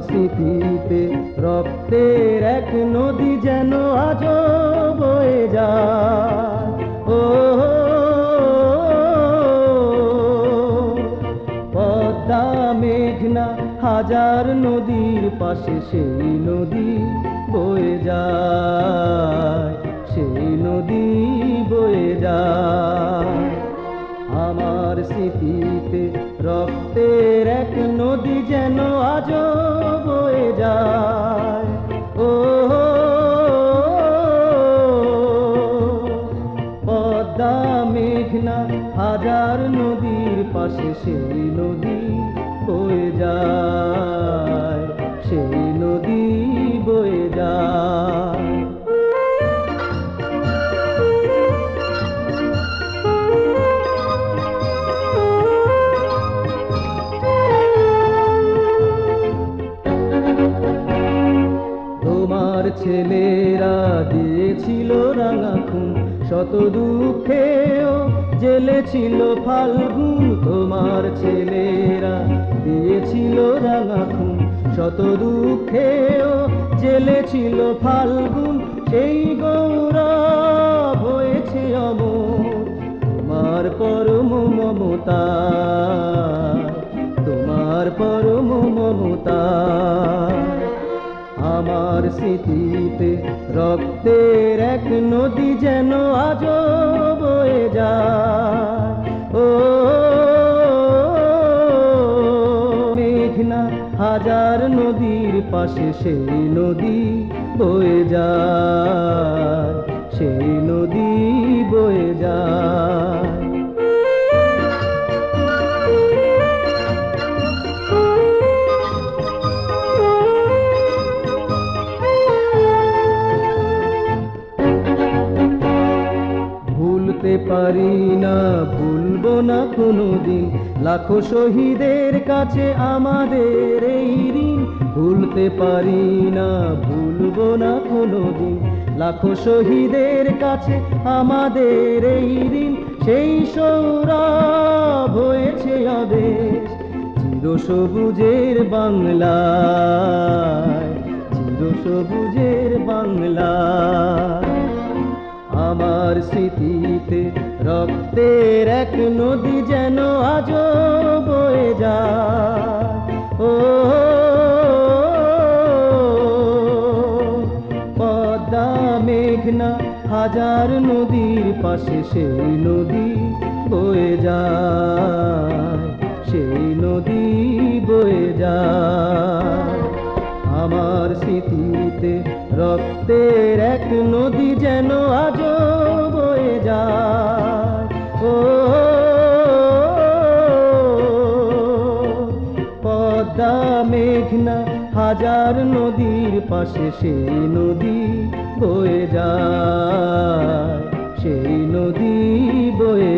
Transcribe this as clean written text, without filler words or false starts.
স্মৃতিতে রক্তের এক নদী যেন আজও বয়ে যায়। ও পদ্মা মেঘনা হাজার নদীর পাশে সেই নদী বয়ে যায়, সেই নদী বয়ে যায়। আমার স্মৃতিতে রক্তের এক নদী যেন আজও বয়ে যায়। ও পদ্মা মেঘনা হাজার নদীর পাশে সেই নদী বয়ে যায়, সেই নদী বয়ে যায়। তোমার ছেলেরা দিয়েছিল রাঙা খুন, শত দুঃখেও জেলেছিল ফাল্গুন। তোমার ছেলেরা দিয়েছিল রাঙা খুন, শত দুঃখেও জেলেছিল ফাল্গুন। সেই গৌরব হয়েছে অমর তোমার পরম মমতা, তোমার পরম মমতা। আমার স্মৃতিতে রক্তের এক নদী যেন আজও বয়ে যায়। ও মেঘনা হাজার নদীর পাশে সেই নদী বয়ে যায়, সেই নদী বয়ে যায়। ভুলতে পারি না, ভুলবো না কোনোদিন লাখো শহীদের কাছে আমাদের এই ঋণ। ভুলতে পারি না, ভুলবো না কোনোদিন লাখো শহীদের কাছে আমাদের এই ঋণ। সেই সৌরভ হয়েছে আদেশ চিরসবুজের বাংলায়, চিরসবুজের বাংলায়। আমার স্মৃতিতে রক্তের এক নদী যেন আজও বয়ে যায়। ও পদ্মা মেঘনা হাজার নদীর পাশে সেই নদী বয়ে যায়, সেই নদী বয়ে যায়। আমার স্মৃতিতে রক্তের এক নদী যেন আজও বয়ে যায়। ও পদ্মা মেঘনা হাজার নদীর পাশে সেই নদী বয়ে যায়, সেই নদী বয়ে